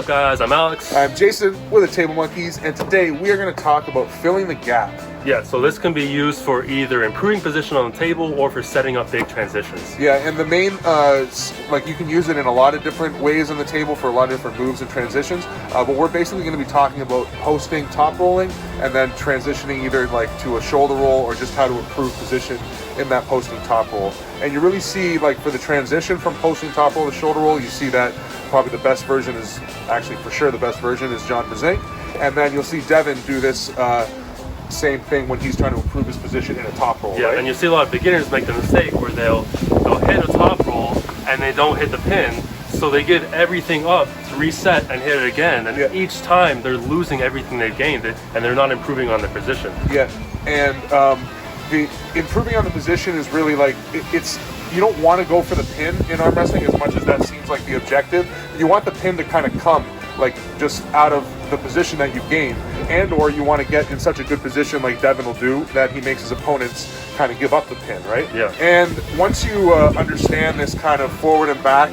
up, guys? I'm Alex. I'm Jason, we're the Table Monkeys, and today we are going to talk about filling the gap. Yeah, so this can be used for either improving position on the table or for setting up big transitions. Yeah, and the main, you can use it in a lot of different ways on the table for a lot of different moves and transitions, but we're basically going to be talking about posting, top rolling, and then transitioning either like to a shoulder roll or just how to improve position in that posting top roll. And you really see, like, for the transition from posting top roll to shoulder roll, you see that probably the best version is, actually for sure the best version is John Brezink. And then you'll see Devin do this same thing when he's trying to improve his position in a top roll. Yeah, right? and you see a lot of beginners make the mistake where they'll hit a top roll and they don't hit the pin, so they give everything up to reset and hit it again, and each time they're losing everything they've gained and they're not improving on their position. Yeah, and the improving on the position is really like, it's you don't want to go for the pin in arm wrestling as much as that seems like the objective. You want the pin to kind of come like just out of the position that you gained, and or you want to get in such a good position like Devin will do that he makes his opponents kind of give up the pin, right? Yeah. And once you understand this kind of forward and back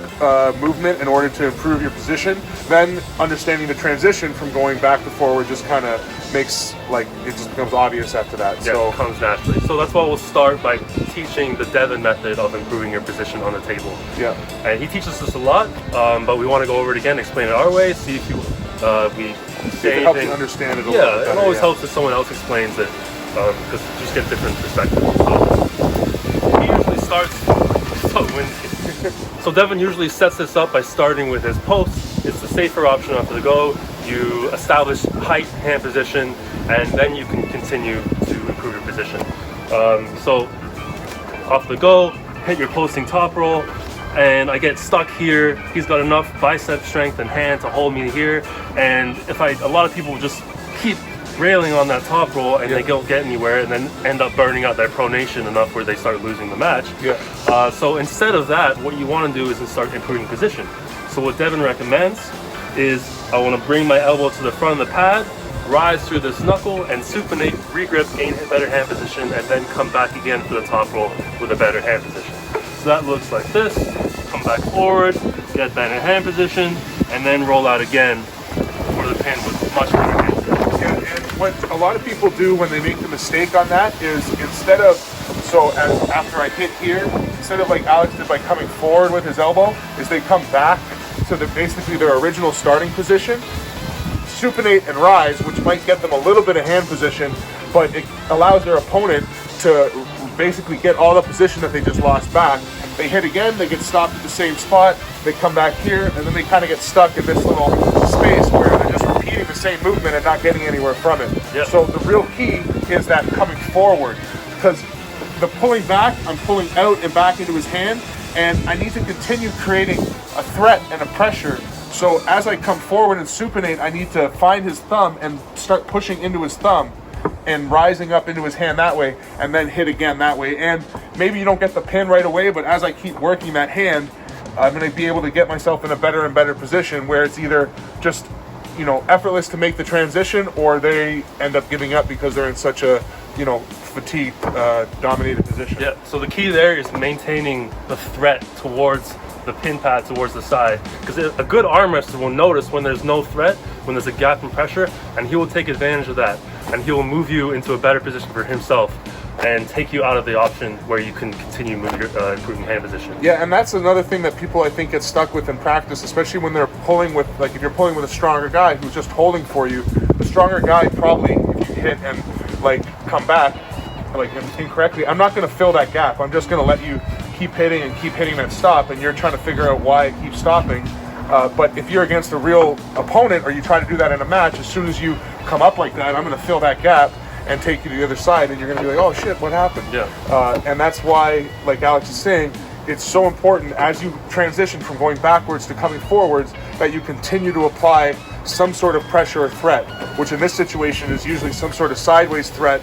movement in order to improve your position, then understanding the transition from going back to forward just kind of makes, like, it just becomes obvious after that. Yeah, so it comes naturally. So that's why we'll start by teaching the Devin method of improving your position on the table. Yeah. And he teaches us a lot, but we want to go over it again, explain it our way, see if we say it helps you understand it a little bit better. It always helps if someone else explains it, because you just get a different perspective. So he usually starts. So Devin usually sets this up by starting with his post. It's the safer option off the go. You establish height, hand position, and then you can continue to improve your position. So off the go, hit your posting top roll, and I get stuck here. He's got enough bicep strength and hand to hold me here, and a lot of people just keep railing on that top roll and they don't get anywhere, and then end up burning out their pronation enough where they start losing the match. So instead of that, what you want to do is start improving position. So what Devin recommends is I want to bring my elbow to the front of the pad, rise through this knuckle and supinate, regrip, gain a better hand position, and then come back again for the top roll with a better hand position. So that looks like this. Come back forward, get better hand position, and then roll out again for the pin with much better hand position. Yeah, and what a lot of people do when they make the mistake on that is, instead of, after I hit here, instead of like Alex did by coming forward with his elbow, is they come back to basically their original starting position, supinate and rise, which might get them a little bit of hand position, but it allows their opponent to basically get all the position that they just lost back. They hit again, they get stopped at the same spot, they come back here, and then they kind of get stuck in this little space where they're just repeating the same movement and not getting anywhere from it. Yep. So the real key is that coming forward, because the pulling back, I'm pulling out and back into his hand, and I need to continue creating a threat and a pressure. So as I come forward and supinate, I need to find his thumb and start pushing into his thumb and rising up into his hand that way, and then hit again that way. And maybe you don't get the pin right away, but as I keep working that hand, I'm going to be able to get myself in a better and better position where it's either just, effortless to make the transition, or they end up giving up because they're in such a, fatigue dominated position. Yeah, so the key there is maintaining the threat towards the pin pad, towards the side, because a good arm wrestler will notice when there's no threat, when there's a gap in pressure, and he will take advantage of that, and he will move you into a better position for himself and take you out of the option where you can continue improving hand position. Yeah, and that's another thing that people, I think, get stuck with in practice, especially when they're pulling with, like, if you're pulling with a stronger guy who's just holding for you. The stronger guy probably, if you hit and come back incorrectly, I'm not going to fill that gap. I'm just going to let you keep hitting that stop, and you're trying to figure out why it keeps stopping. But if you're against a real opponent, or you try to do that in a match, as soon as you come up like that, I'm going to fill that gap and take you to the other side, and you're going to be like, oh shit, what happened? Yeah. And that's why, like Alex is saying, it's so important as you transition from going backwards to coming forwards that you continue to apply some sort of pressure or threat, which in this situation is usually some sort of sideways threat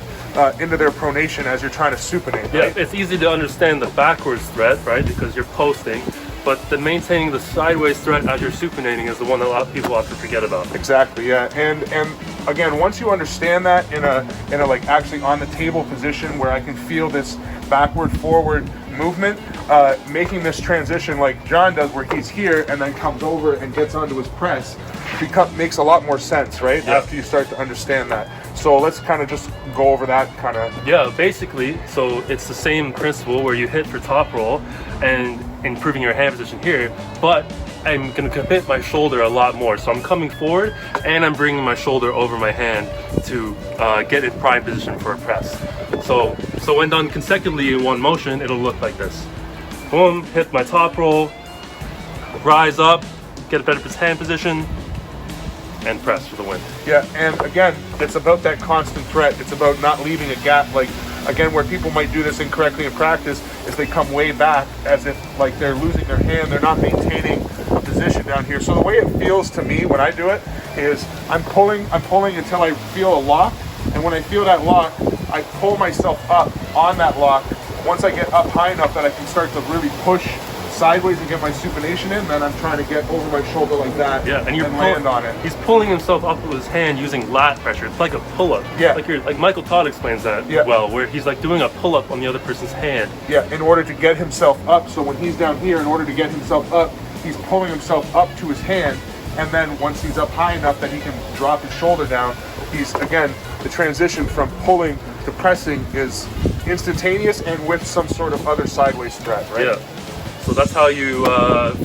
into their pronation as you're trying to supinate. Right? Yeah, it's easy to understand the backwards threat, right? Because you're posting, but the maintaining the sideways threat as you're supinating is the one that a lot of people often forget about. Exactly, yeah. And again, once you understand that in a like actually on the table position where I can feel this backward forward movement, making this transition like John does, where he's here and then comes over and gets onto his press, makes a lot more sense, right? Yeah. After you start to understand that. So let's kind of just go over that kind of. Yeah, basically, so it's the same principle where you hit for top roll and improving your hand position here, but I'm going to commit my shoulder a lot more. So I'm coming forward and I'm bringing my shoulder over my hand to get in prime position for a press. So when done consecutively in one motion, it'll look like this. Boom, hit my top roll, rise up, get a better hand position, and press for the win. Yeah, and again, it's about that constant threat. It's about not leaving a gap. Like, again, where people might do this incorrectly in practice is they come way back as if like they're losing their hand. They're not maintaining a position down here. So the way it feels to me when I do it is I'm pulling until I feel a lock. And when I feel that lock, I pull myself up on that lock. Once I get up high enough that I can start to really push sideways and get my supination in, then I'm trying to get over my shoulder like that. Yeah, and you're land on it. He's pulling himself up with his hand using lat pressure. It's like a pull-up. Yeah. Like Michael Todd explains that well, where he's like doing a pull-up on the other person's hand. Yeah, in order to get himself up. So when he's down here, in order to get himself up, he's pulling himself up to his hand, and then once he's up high enough that he can drop his shoulder down, he's, again, the transition from pulling to pressing is instantaneous and with some sort of other sideways threat, right? Yeah. So that's how you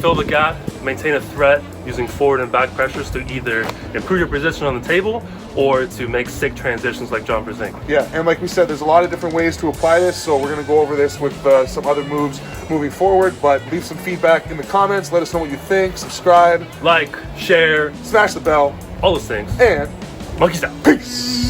fill the gap, maintain a threat using forward and back pressures to either improve your position on the table or to make sick transitions like John Brzezinski. Yeah, and like we said, there's a lot of different ways to apply this, so we're going to go over this with some other moves moving forward, but leave some feedback in the comments, let us know what you think, subscribe, Like, share, smash the bell, all those things. and Monkeys out. peace!